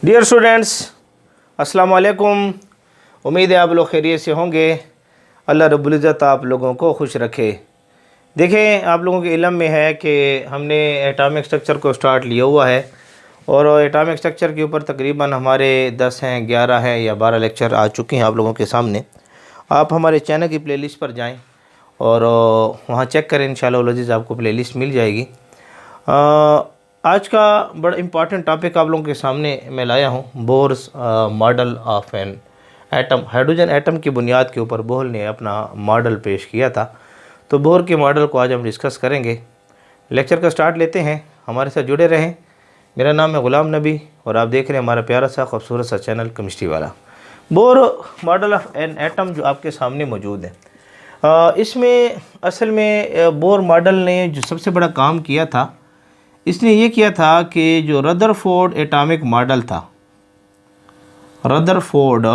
Dear students, अस्सलाम वालेकुम। उम्मीद है आप लोग खैरियत से होंगे। अल्लाह रब्बुल इज़्ज़त आप लोगों को खुश रखे। देखें, आप लोगों के इल्म में है कि हमने एटॉमिक स्ट्रक्चर को स्टार्ट लिया हुआ है और एटॉमिक स्ट्रक्चर के ऊपर तकरीबन हमारे 10 हैं, 11 हैं या 12 लेक्चर आ चुके हैं आप लोगों के सामने। आप हमारे चैनल की प्लेलिस्ट पर जाएं और वहाँ चेक करें, इंशाअल्लाह लजीज़ आपको प्लेलिस्ट मिल जाएगी। आज का बड़ा इम्पॉर्टेंट टॉपिक आप लोगों के सामने मैं लाया हूँ। Bohr's model of an atom. Hydrogen atom की बुनियाद के ऊपर बोहर ने अपना मॉडल पेश किया था। तो बोहर के मॉडल को आज हम डिस्कस करेंगे। लेक्चर का स्टार्ट लेते हैं, हमारे साथ जुड़े रहें। मेरा नाम है ग़ुलाम नबी और आप देख रहे हैं हमारा प्यारा सा खूबसूरत सा चैनल केमिस्ट्री वाला। Bohr model of an atom जो आपके सामने मौजूद है, इसमें असल में बोहर मॉडल ने जो सबसे बड़ा काम किया था, इसने ये किया था कि जो रदरफोर्ड एटॉमिक मॉडल था, Rutherford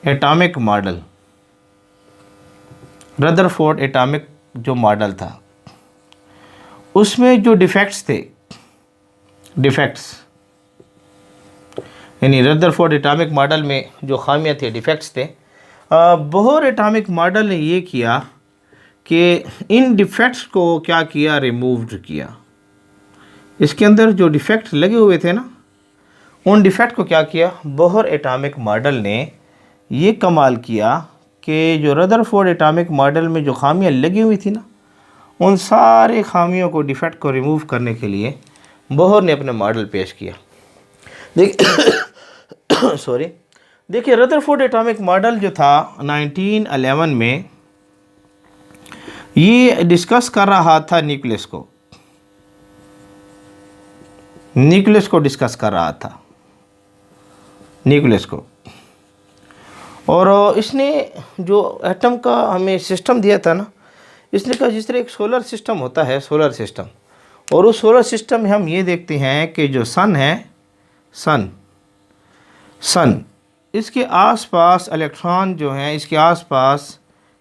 atomic model, Rutherford atomic जो मॉडल था, उसमें जो डिफेक्ट्स थे, डिफेक्ट्स यानी रदरफोर्ड एटॉमिक मॉडल में जो खामियां थे, डिफेक्ट्स थे, बोहर एटॉमिक मॉडल ने ये किया कि इन डिफेक्ट्स को क्या किया, रिमूव्ड किया। इसके अंदर जो डिफेक्ट लगे हुए थे ना, उन डिफेक्ट को क्या किया, बोहर एटॉमिक मॉडल ने ये कमाल किया कि जो रदरफोर्ड एटॉमिक मॉडल में जो खामियां लगी हुई थी ना, उन सारे खामियों को, डिफेक्ट को रिमूव करने के लिए बोहर ने अपना मॉडल पेश किया। सॉरी, देखिए रदरफोर्ड एटॉमिक मॉडल जो था 1911 में ये डिस्कस कर रहा था न्यूक्लियस को, न्यूक्लियस को डिस्कस कर रहा था, न्यूक्लियस को। और इसने जो एटम का हमें सिस्टम दिया था ना, इसने कहा जिस तरह एक सोलर सिस्टम होता है, सोलर सिस्टम, और उस सोलर सिस्टम में हम ये देखते हैं कि जो सन है, सन इसके आसपास इलेक्ट्रॉन जो हैं, इसके आसपास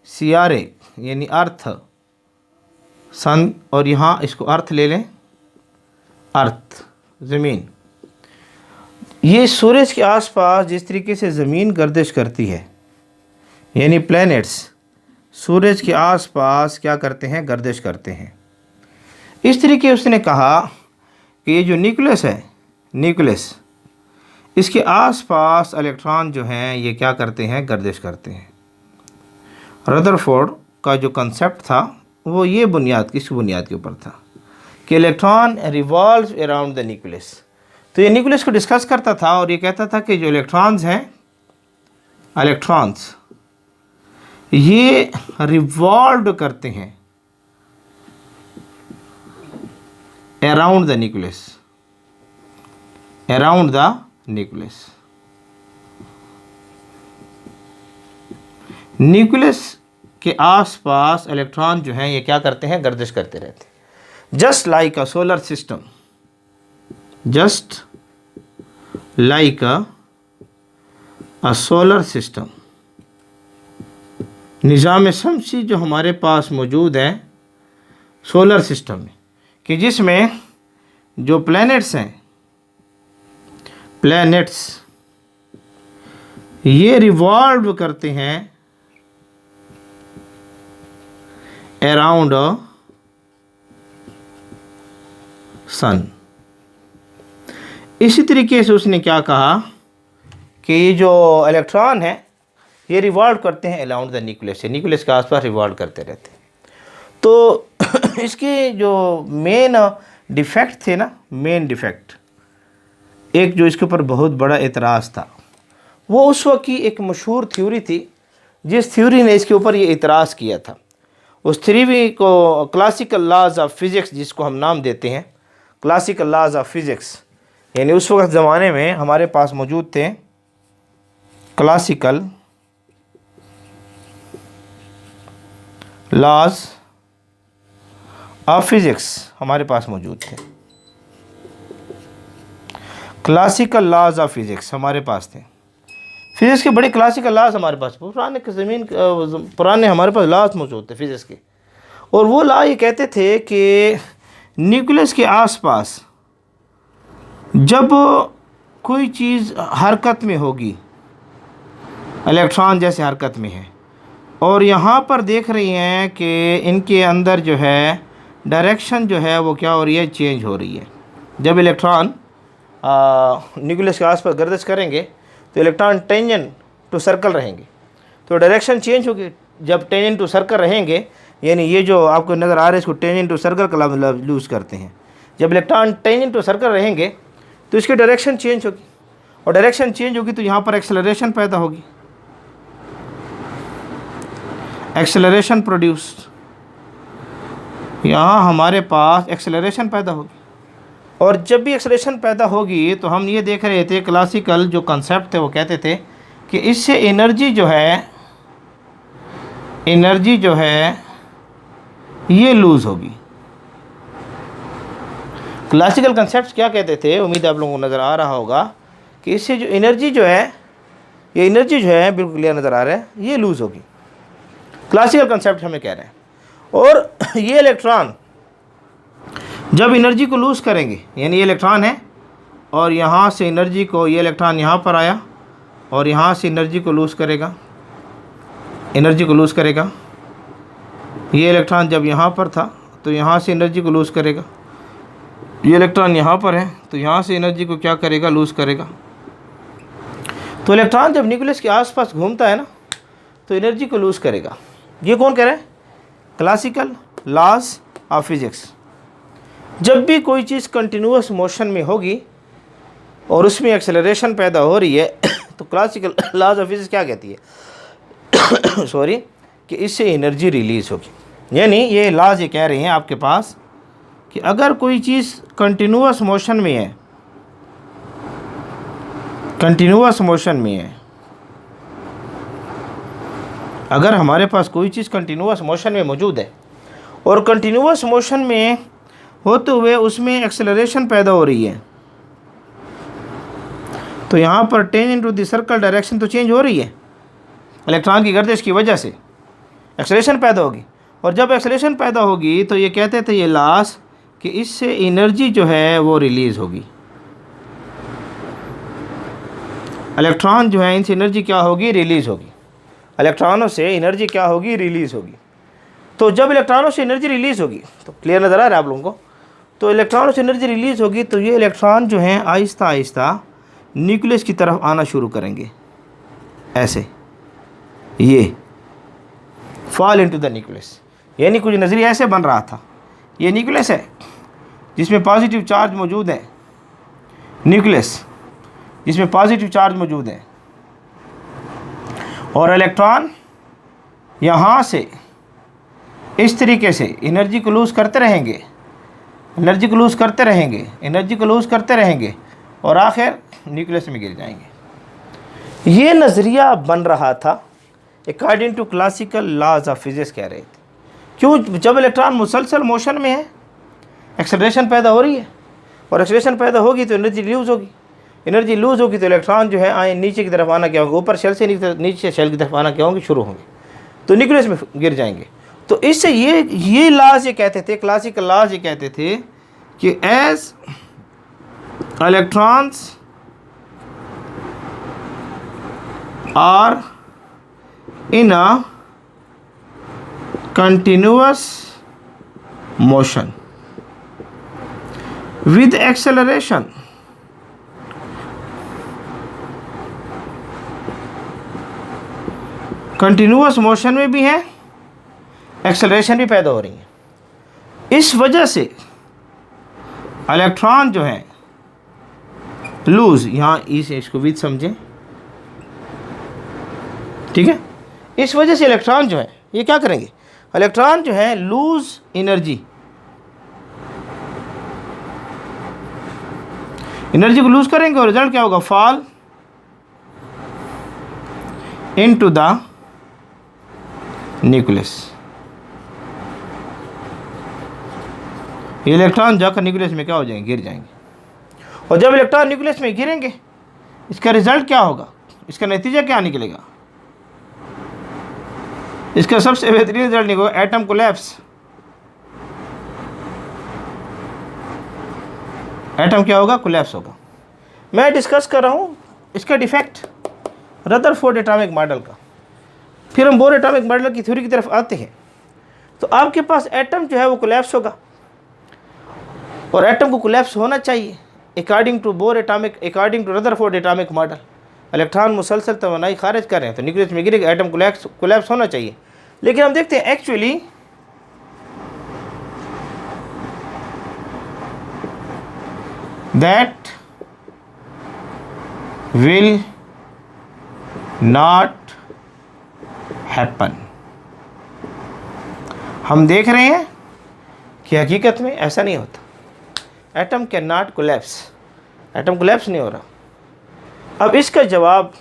सियारे यानी अर्थ, सन, और यहाँ इसको अर्थ ले लें, अर्थ ज़मीन, ये सूरज के आसपास जिस तरीके से ज़मीन गर्दिश करती है, यानी प्लैनेट्स सूरज के आसपास क्या करते हैं, गर्दिश करते हैं। इस तरीके उसने कहा कि ये जो न्यूक्लियस है, न्यूक्लियस, इसके आसपास इलेक्ट्रॉन जो हैं ये क्या करते हैं, गर्दिश करते हैं। रदरफोर्ड का जो कंसेप्ट था वो ये बुनियाद, किस बुनियाद के ऊपर था कि electron revolve around the nucleus. तो ये न्यूक्लियस को डिस्कस करता था और ये कहता था कि जो इलेक्ट्रॉन्स हैं, इलेक्ट्रॉन्स ये रिवॉल्व करते हैं around the nucleus, around the nucleus. Nucleus के आसपास इलेक्ट्रॉन जो हैं ये क्या करते हैं, गर्दिश करते रहते हैं। Just like a solar system, just like a solar system, निज़ाम शमसी जो हमारे पास मौजूद है सोलर सिस्टम में, कि जिसमें जो प्लैनेट्स हैं, प्लैनेट्स ये रिवॉल्व करते हैं अराउंड सन। इसी तरीके से उसने क्या कहा कि ये जो इलेक्ट्रॉन है ये रिवॉल्व करते हैं अराउंड द न्यूक्लियस, न्यूक्लियस के आसपास रिवॉल्व करते रहते हैं। तो इसके जो मेन डिफेक्ट थे ना, मेन डिफेक्ट, एक जो इसके ऊपर बहुत बड़ा एतराज़ था, वो उस वक्त की एक मशहूर थ्योरी थी, जिस थ्योरी ने इसके ऊपर ये एतराज़ किया था। उस थ्योरी को क्लासिकल लॉज ऑफ फिज़िक्स, जिसको हम नाम देते हैं क्लासिकल लॉज ऑफ फिज़िक्स, यानी उस वक्त ज़माने में हमारे पास मौजूद थे क्लासिकल लॉज ऑफ फिज़िक्स, हमारे पास मौजूद थे क्लासिकल लॉज ऑफ फिज़िक्स, हमारे पास थे। फिज़िक्स के बड़े क्लासिकल लॉज हमारे पास, पुराने हमारे पास लॉज मौजूद थे फिज़िक्स के। और वो लॉ ये कहते थे कि न्यूक्लियस के आसपास जब कोई चीज़ हरकत में होगी, इलेक्ट्रॉन जैसे हरकत में है, और यहाँ पर देख रही हैं कि इनके अंदर जो है डायरेक्शन जो है वो क्या हो रही है, चेंज हो रही है। जब इलेक्ट्रॉन न्यूक्लियस के आसपास गर्दिश करेंगे तो इलेक्ट्रॉन टेंजेंट टू सर्कल रहेंगे, तो डायरेक्शन चेंज होगी। जब टेंजेंट टू सर्कल रहेंगे, यानी ये जो आपको नज़र आ रहा है इसको टेंजेंट टू सर्कल का मतलब यूज़ करते हैं। जब इलेक्ट्रॉन टेंजेंट टू सर्कल रहेंगे तो इसकी डायरेक्शन चेंज होगी, और डायरेक्शन चेंज होगी तो यहाँ पर एक्सेलरेशन पैदा होगी, एक्सेलरेशन प्रोड्यूस्ड, यहाँ हमारे पास एक्सेलरेशन पैदा होगी। और जब भी एक्सेलरेशन पैदा होगी तो हम ये देख रहे थे, क्लासिकल जो कंसेप्ट थे वो कहते थे कि इससे एनर्जी जो है ये लूज़ होगी। क्लासिकल कंसेप्ट क्या कहते थे, उम्मीद आप लोगों को नज़र आ रहा होगा कि इससे जो एनर्जी जो है, ये एनर्जी जो है बिल्कुल क्लियर नज़र आ रहा है, ये लूज़ होगी। क्लासिकल कंसेप्ट हमें कह रहे हैं। और ये इलेक्ट्रॉन जब एनर्जी को लूज़ करेंगे, यानी ये इलेक्ट्रॉन है और यहाँ से एनर्जी को, ये इलेक्ट्रॉन यहाँ पर आया और यहाँ से एनर्जी को लूज़ करेगा, एनर्जी को लूज़ करेगा। ये इलेक्ट्रॉन जब यहाँ पर था तो यहाँ से एनर्जी को लूज़ करेगा, ये इलेक्ट्रॉन यहाँ पर है तो यहाँ से एनर्जी को क्या करेगा, लूज़ करेगा। तो इलेक्ट्रॉन जब न्यूक्लियस के आसपास घूमता है ना तो एनर्जी को लूज़ करेगा। ये कौन कह रहा है? Classical laws of physics. जब भी कोई चीज़ कंटिन्यूअस मोशन में होगी और उसमें एक्सेलरेशन पैदा हो रही है तो क्लासिकल लॉज ऑफ फिज़िक्स क्या कहती है सॉरी, कि इससे एनर्जी रिलीज़ होगी। यानी ये लॉज ये कह रहे हैं आपके पास कि अगर कोई चीज़ कंटिन्यूअस मोशन में है, कंटिन्यूअस मोशन में है, अगर हमारे पास कोई चीज़ कंटिन्यूअस मोशन में मौजूद है और कंटिन्यूअस मोशन में होते हुए उसमें एक्सेलरेशन पैदा हो रही है, तो यहाँ पर tangent to the circle direction तो चेंज हो रही है, इलेक्ट्रॉन की गर्दिश की वजह से एक्सेलरेशन पैदा होगी। और जब एक्सेलरेशन पैदा होगी तो ये कहते थे ये लॉस कि इससे एनर्जी जो है वो रिलीज़ होगी। इलेक्ट्रॉन जो है इनसे एनर्जी क्या होगी, रिलीज़ होगी। इलेक्ट्रॉनों से एनर्जी क्या होगी, रिलीज़ होगी। तो जब इलेक्ट्रॉनों से एनर्जी रिलीज़ होगी, तो क्लियर नज़र आ रहा है आप लोगों को, तो इलेक्ट्रॉनों से एनर्जी रिलीज़ होगी तो ये इलेक्ट्रॉन जो हैं आहिस्ता आहिस्ता न्यूक्लियस की तरफ आना शुरू करेंगे, ऐसे ये फॉल इनटू द न्यूक्लियस। यानी कुछ नज़रिया ऐसे बन रहा था, ये न्यूक्लियस है जिसमें पॉजिटिव चार्ज मौजूद है, न्यूक्लियस जिसमें पॉजिटिव चार्ज मौजूद है, और इलेक्ट्रॉन यहाँ से इस तरीके से एनर्जी को लूज़ करते रहेंगे, एनर्जी को लूज़ करते रहेंगे, एनर्जी को लूज़ करते रहेंगे और आखिर न्यूक्लियस में गिर जाएंगे। ये नज़रिया बन रहा था according to classical laws of physics कह रहे थे। क्यों? जब इलेक्ट्रॉन मुसलसल मोशन में है, एक्सेलरेशन पैदा हो रही है, और एक्सेलरेशन पैदा होगी तो एनर्जी लूज़ होगी, एनर्जी लूज़ होगी तो इलेक्ट्रॉन जो है आए नीचे की तरफ आना क्या होगा, ऊपर शेल से नीचे शेल की तरफ आना क्या होंगे, शुरू होंगे, तो न्यूक्लियस में गिर जाएंगे। तो इससे ये लॉज ये कहते थे, क्लासिकल लॉज ये कहते थे कि as electrons are in a continuous motion with acceleration, continuous motion में भी है, एक्सेलरेशन भी पैदा हो रही है। इस वजह से इलेक्ट्रॉन जो है लूज, यहाँ इसको विद समझें, ठीक है। इस वजह से इलेक्ट्रॉन जो है ये क्या करेंगे, इलेक्ट्रॉन जो है लूज एनर्जी, एनर्जी को लूज करेंगे और रिजल्ट क्या होगा, फॉल इनटू द न्यूक्लियस। ये इलेक्ट्रॉन जाकर न्यूक्लियस में क्या हो जाएंगे, गिर जाएंगे। और जब इलेक्ट्रॉन न्यूक्लियस में गिरेंगे इसका रिजल्ट क्या होगा, इसका नतीजा क्या निकलेगा, इसका सबसे बेहतरीन रिजल्ट निकलेगा एटम कोलैप्स। एटम क्या होगा, कोलैप्स होगा। मैं डिस्कस कर रहा हूँ इसका डिफेक्ट रदरफोर्ड एटॉमिक मॉडल का। फिर हम बोर एटॉमिक मॉडल की थ्योरी की तरफ आते हैं। तो आपके पास एटम जो है वो कोलैप्स होगा, और एटम को कोलैप्स होना चाहिए according to Rutherford atomic model. Electron मुसलसल तवानाई खारिज कर रहे हैं तो न्यूक्लियस में गिरेगा, एटम कोलैप्स होना चाहिए। लेकिन हम देखते हैं actually that will not happen. हम देख रहे हैं कि हकीकत में ऐसा नहीं होता। Atom can not collapse, atom collapse नहीं हो रहा। अब इसका जवाब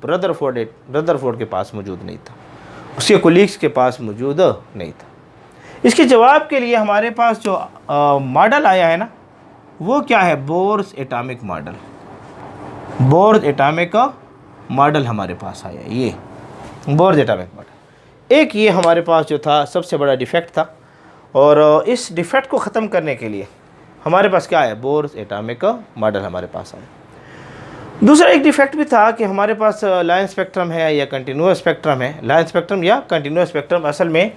रदरफोर्ड के पास मौजूद नहीं था, उसके कोलीग्स के पास मौजूद नहीं था। इसके जवाब के लिए हमारे पास जो मॉडल आया है ना, वो क्या है? Bohr's atomic model. Bohr's atomic model हमारे पास आया, ये बोर्स एटॉमिक मॉडल। एक ये हमारे पास जो था सबसे बड़ा डिफेक्ट था, और इस डिफेक्ट को ख़त्म करने के लिए हमारे पास क्या है? बोर्स एटॉमिक मॉडल हमारे पास आया। दूसरा एक डिफेक्ट भी था कि हमारे पास लाइन स्पेक्ट्रम है या कंटिन्यूअस स्पेक्ट्रम है। लाइन स्पेक्ट्रम या कंटिन्यूअस स्पेक्ट्रम असल में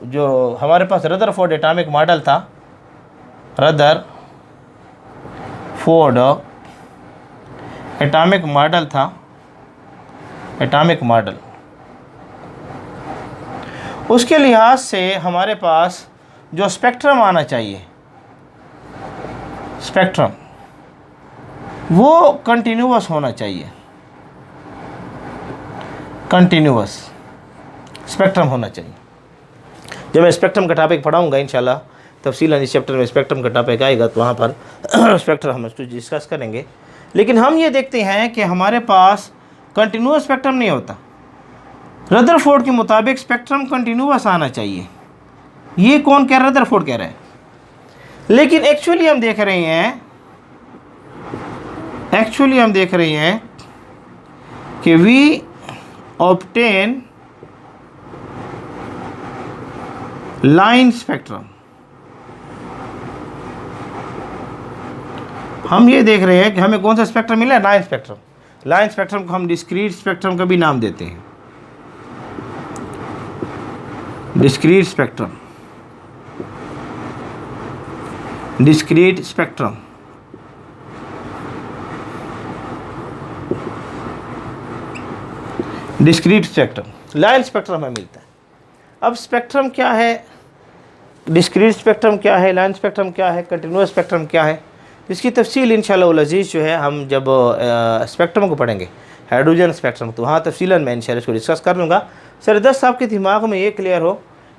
जो हमारे पास रदरफोर्ड एटॉमिक मॉडल था, रदरफोर्ड एटॉमिक मॉडल था, एटॉमिक मॉडल, उसके लिहाज से हमारे पास जो स्पेक्ट्रम आना चाहिए, स्पेक्ट्रम वो कंटिन्यूअस होना चाहिए, कंटिन्यूअस स्पेक्ट्रम होना चाहिए। जब मैं स्पेक्ट्रम का टॉपिक पढ़ाऊंगा इंशाल्लाह तफसीलन, इस चैप्टर में स्पेक्ट्रम का टॉपिक आएगा तो वहाँ पर स्पेक्ट्रम हम इसको डिस्कस करेंगे। लेकिन हम ये देखते हैं कि हमारे पास कंटिन्यूअस स्पेक्ट्रम नहीं होता। रदरफोर्ड के मुताबिक स्पेक्ट्रम कंटिन्यूअस आना चाहिए। ये कौन कह रहा है? रदरफोर्ड कह रहा है। लेकिन एक्चुअली हम देख रहे हैं कि वी ऑब्टेन लाइन स्पेक्ट्रम। हम ये देख रहे हैं कि हमें कौन सा स्पेक्ट्रम मिला है? Line spectrum. लाइन स्पेक्ट्रम को हम डिस्क्रीट स्पेक्ट्रम का भी नाम देते हैं, discrete spectrum, discrete spectrum. Discrete spectrum line spectrum हमें मिलता है। अब स्पेक्ट्रम क्या है, डिस्क्रीट स्पेक्ट्रम क्या है, लाइन स्पेक्ट्रम क्या है, कंटिन्यूअस स्पेक्ट्रम क्या है, इसकी तफसील इंशाअल्लाह उल अज़ीज़ जो है हम जब स्पेक्ट्रम को पढ़ेंगे, हाइड्रोजन स्पेक्ट्रम, तो वहाँ तफसीलन मैं इंशाअल्लाह इसको डिस्कस कर लूँगा। सर दस आपके दिमाग में ये क्लियर हो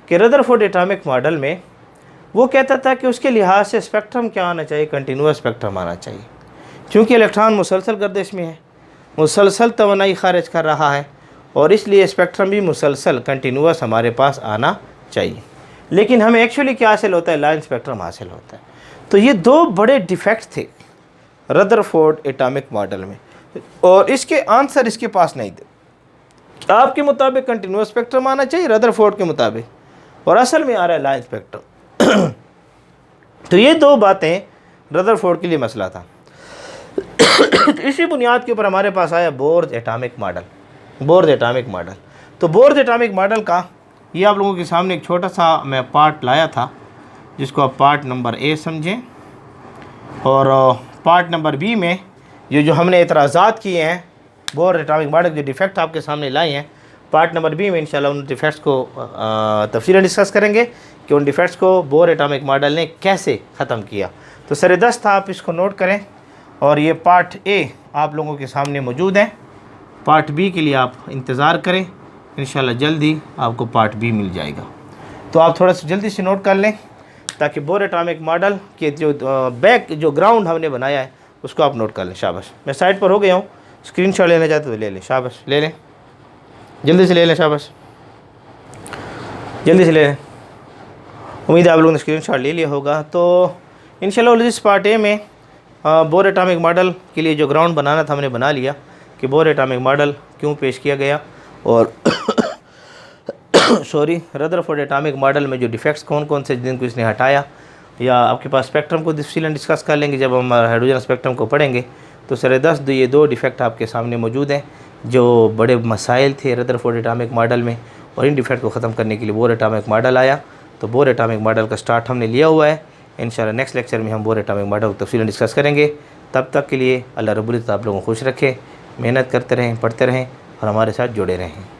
कि रदरफोर्ड एटॉमिक मॉडल में वो कहता था कि उसके लिहाज से स्पेक्ट्रम क्या आना चाहिए? कंटिन्यूअस स्पेक्ट्रम आना चाहिए, क्योंकि इलेक्ट्रॉन मुसलसल गर्दिश में है, मुसलसल तवानाई खारिज कर रहा है, और इसलिए स्पेक्ट्रम भी मुसलसल कंटिन्यूअस हमारे पास आना चाहिए। लेकिन हमें एक्चुअली क्या हासिल होता है? लाइन स्पेक्ट्रम हासिल होता है। तो ये दो बड़े डिफेक्ट थे रदरफोर्ड एटॉमिक मॉडल में, और इसके आंसर इसके पास नहीं थे। आपके मुताबिक कंटिन्यूअस स्पेक्ट्रम आना चाहिए रदरफोर्ड के मुताबिक, और असल में आ रहा है लाइन स्पेक्ट्रम। तो ये दो बातें रदरफोर्ड के लिए मसला था। तो इसी बुनियाद के ऊपर हमारे पास आया Bohr's atomic model. Bohr's atomic model, तो बोर्स एटॉमिक मॉडल का ये आप लोगों के सामने एक छोटा सा मैं पार्ट लाया था, जिसको आप पार्ट नंबर ए समझें, और पार्ट नंबर बी में ये जो हमने एतराज़ात किए हैं बोर्स एटॉमिक मॉडल के डिफेक्ट आपके सामने लाए हैं, पार्ट नंबर बी में इंशाल्लाह उन डिफेक्ट्स को तफसीलन डिस्कस करेंगे कि उन डिफेक्ट्स को बोर्स एटॉमिक मॉडल ने कैसे ख़त्म किया। तो सर-ए-दस्त आप इसको नोट करें, और ये पार्ट ए आप लोगों के सामने मौजूद है। पार्ट बी के लिए आप इंतज़ार करें, इंशाल्लाह जल्दी आपको पार्ट बी मिल जाएगा। तो आप थोड़ा सा जल्दी से नोट कर लें, ताकि बोर्स एटॉमिक मॉडल के जो बैक जो ग्राउंड हमने बनाया है उसको आप नोट कर लें। शाबाश, मैं साइड पर हो गया हूँ, स्क्रीनशॉट लेना चाहते तो ले लें। शाबाश, ले लें, जल्दी से ले लें, शाबाश जल्दी से ले लें। उम्मीद है आप लोगों ने स्क्रीनशॉट ले लिया होगा। तो इंशाल्लाह इस पार्ट ए में बोर्स एटॉमिक मॉडल के लिए जो ग्राउंड बनाना था हमने बना लिया, कि बोर्स एटॉमिक मॉडल क्यों पेश किया गया, और रदरफोर्ड एटॉमिक मॉडल में जो डिफेक्ट्स कौन कौन से जिनको इसने हटाया, या आपके पास स्पेक्ट्रम को तफसीलन डिस्कस कर लेंगे जब हम हाइड्रोजन स्पेक्ट्रम को पढ़ेंगे। तो सर 10 ये 2 डिफेक्ट आपके सामने मौजूद हैं जो बड़े मसाइल थे रदरफोर्ड एटॉमिक मॉडल में, और इन डिफेक्ट को ख़त्म करने के लिए बोर एटॉमिक मॉडल आया। तो बोर एटॉमिक मॉडल का स्टार्ट हमने लिया हुआ है। इंशाल्लाह नेक्स्ट लेक्चर में हम बोर एटॉमिक मॉडल को तफसीलन डिस्कस करेंगे। तब तक के लिए अल्लाह रब्बुल इज़्ज़त आप लोगों को खुश रखे, मेहनत करते रहें, पढ़ते रहें और हमारे साथ जुड़े रहें।